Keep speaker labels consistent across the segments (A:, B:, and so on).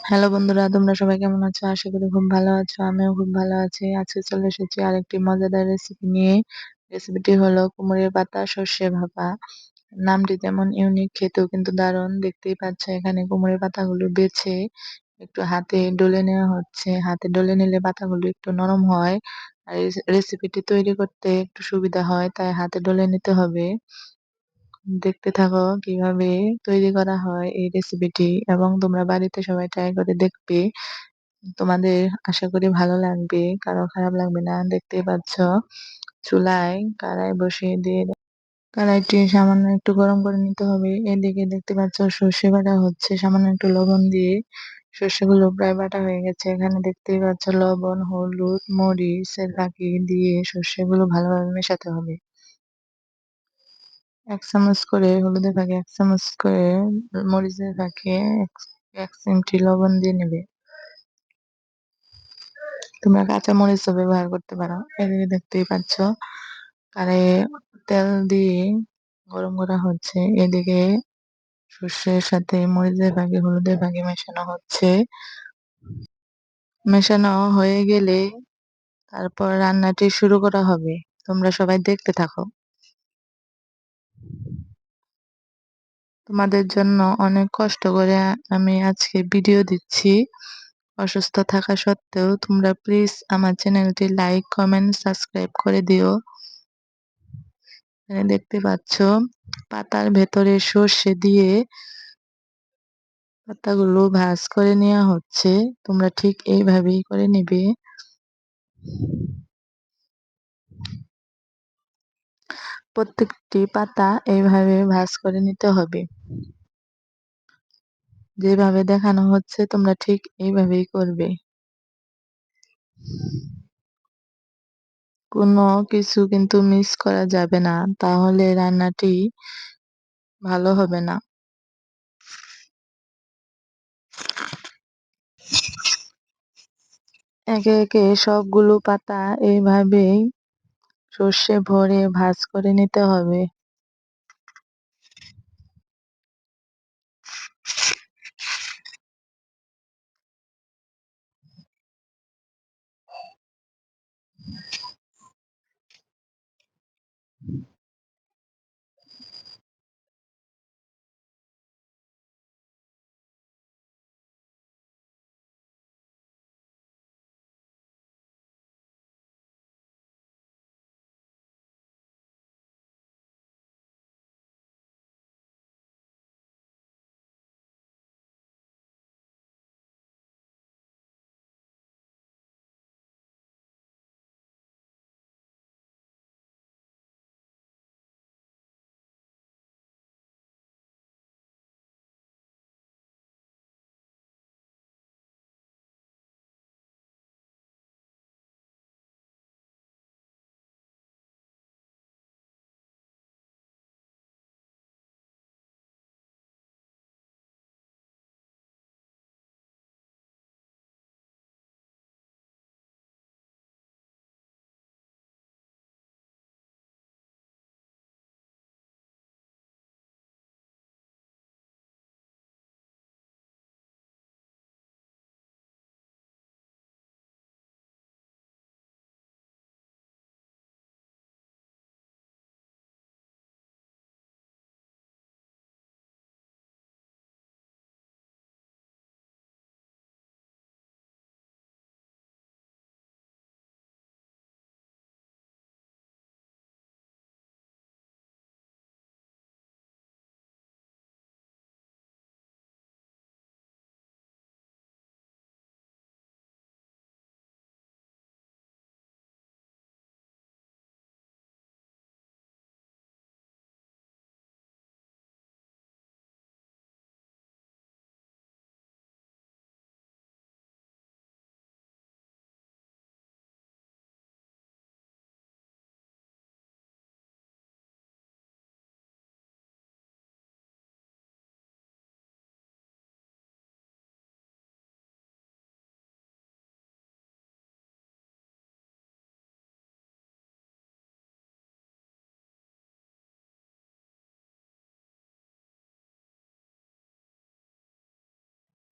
A: Hello বন্ধুরা, তোমরা সবাই কেমন আছো? আশা করি খুব ভালো আছো। আমিও খুব ভালো আছি। আজকে চলে এসেছি আরেকটি মজাদার রেসিপি নিয়ে। রেসিপিটি হলো কুমড়োর পাতা সর্ষে ভাপা। নামটি যেমন ইউনিক, খেতেও কিন্তু দারুণ। দেখতেই পাচ্ছ এখানে কুমড়োর পাতাগুলো বেছে একটু হাতে ডলে নেওয়া হচ্ছে। হাতে ডলে নিলে পাতাগুলো একটু নরম হয়। আর এই রেসিপিটি তৈরি করতে একটু সুবিধা হয়, তাই হাতে ডলে নিতে হবে। দেখতে থাকো কিভাবে তৈরি করা হয় এই রেসিপিটি, এবং তোমরা বাড়িতে সবাই ট্রাই করে দেখবে। তোমাদের আশা করি ভালো লাগবে, কারো খারাপ লাগবে না। দেখতেই পাচ্ছ চুলায় কড়াই বসিয়ে দিয়ে কড়াইটি সামান্য একটু গরম করে নিতে হবে। এদিকে দেখতে পাচ্ছ সর্ষে বাটা হচ্ছে, সামান্য একটু লবণ দিয়ে সর্ষেগুলো প্রায় বাটা হয়ে গেছে। এখানে দেখতেই পাচ্ছ লবণ, হলুদ, মরিচের ফাঁকি দিয়ে সর্ষেগুলো ভালোভাবে মেশাতে হবে। ১ চামচ করে হলুদের ফাঁকে, ১ চামচ করে মরিচের ফাঁকে, ১ চিমটি লবণ দিয়ে নেবে। তোমরা কাঁচা মরিচও ব্যবহার করতে পারো। এদিকে দেখতেই পাচ্ছ কড়াইয়ে তেল দিয়ে গরম করা হচ্ছে। এদিকে সর্ষের সাথে মরিচের ফাঁকি, হলুদের ফাঁকি মেশানো হচ্ছে। মেশানো হয়ে গেলে তারপর রান্নাটি শুরু করা হবে। তোমরা সবাই দেখতে থাকো। তোমাদের জন্য অনেক কষ্ট করে আমি আজকে ভিডিও দিচ্ছি। অসুস্থ থাকা সত্ত্বেও তোমরা প্লিজ আমার চ্যানেলটি লাইক, কমেন্ট, সাবস্ক্রাইব করে দিও। এখানে দেখতে পাচ্ছ পাতার ভেতরে সর্ষে দিয়ে পাতাগুলো ভাঁজ করে নেওয়া হচ্ছে। তোমরা ঠিক এইভাবেই করে নিবে। প্রত্যেকটি পাতা এইভাবে ভাঁজ করে নিতে হবে। যেভাবে দেখানো হচ্ছে তোমরা ঠিক এইভাবেই করবে। কোনো কিছু কিন্তু মিস করা যাবে না, তাহলে রান্নাটি ভালো হবে না। একে একে সবগুলো পাতা এইভাবেই সর্ষে ভরে ভাঁজ করে নিতে হবে।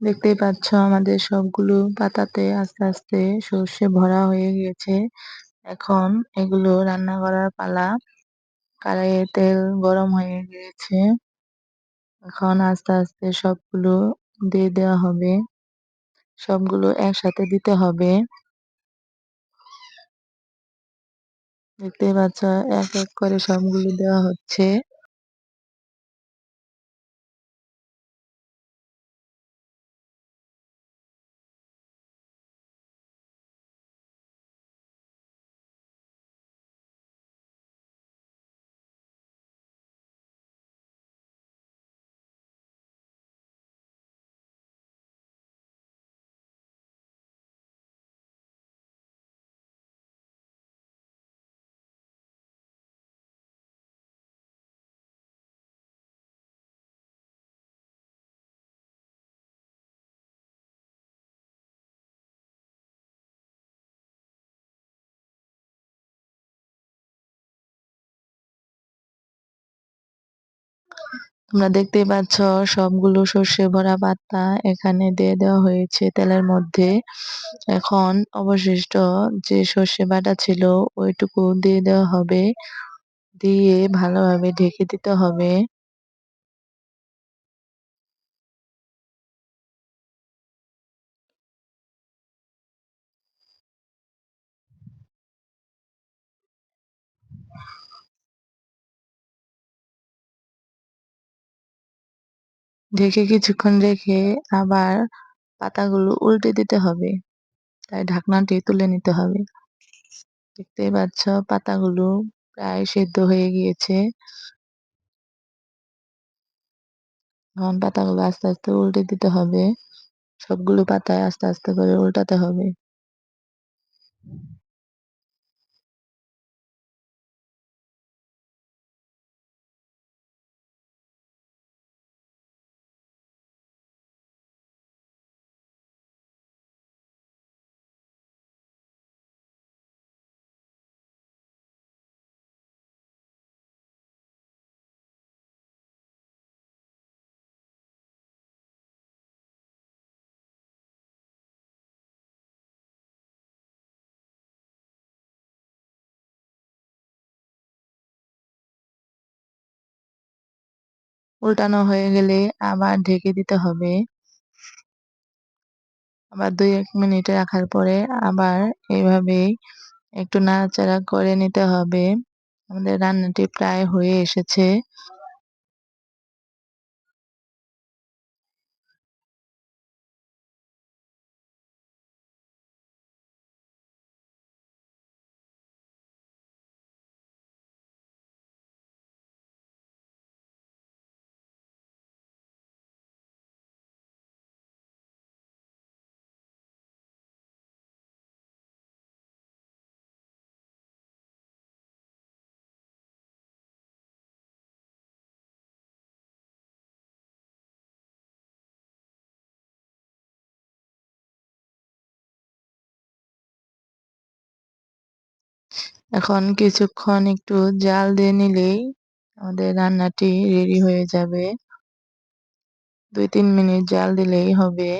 A: দেখতেই পাচ্ছ আমাদের সবগুলো পাতাতে আস্তে আস্তে সর্ষে ভরা হয়ে গিয়েছে। এখন এগুলো রান্না করার পালা। কড়াইয়ে তেল গরম হয়ে গিয়েছে। এখন আস্তে আস্তে সবগুলো দিয়ে দেওয়া হবে। সবগুলো একসাথে দিতে হবে। দেখতেই পাচ্ছ এক এক করে সবগুলো দেওয়া হচ্ছে। তোমরা দেখতেই পাচ্ছ সবগুলো সর্ষে ভরা পাতা এখানে দিয়ে দেওয়া হয়েছে তেলের মধ্যে। এখন অবশিষ্ট যে সর্ষে বাটা ছিল ওইটুকু দিয়ে দেওয়া হবে। দিয়ে ভালোভাবে ঢেকে দিতে হবে। ঢেকে কিছুক্ষণ রেখে আবার পাতাগুলো উল্টে দিতে হবে। তাই ঢাকনাটি তুলে নিতে হবে। দেখতেই পাচ্ছ পাতাগুলো প্রায় সেদ্ধ হয়ে গিয়েছে। এখন পাতাগুলো আস্তে আস্তে উল্টে দিতে হবে। সবগুলো পাতায় আস্তে আস্তে করে উল্টাতে হবে। উল্টানো হয়ে গেলে আবার ঢেকে দিতে হবে। আবার ২-১ মিনিট রাখার পরে আবার এইভাবেই একটু নাড়াচাড়া করে নিতে হবে। আমাদের রান্নাটি প্রায় হয়ে এসেছে। এখন কিছুক্ষণ একটু জাল দিয়ে নিলেই আমাদের রান্নাটি রেডি হয়ে যাবে। ২-৩ মিনিট জাল দিলেই হবে।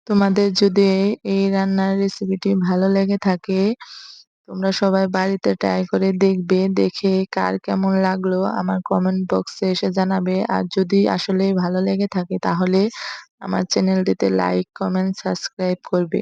A: তোমাদের যদি এই রান্নার রেসিপিটি ভালো লেগে থাকে, তোমরা সবাই বাড়িতে ট্রাই করে দেখবে। দেখে কার কেমন লাগলো আমার কমেন্ট বক্সে এসে জানাবে। আর যদি আসলেই ভালো লেগে থাকে তাহলে আমার চ্যানেলটিতে লাইক, কমেন্ট, সাবস্ক্রাইব করবে।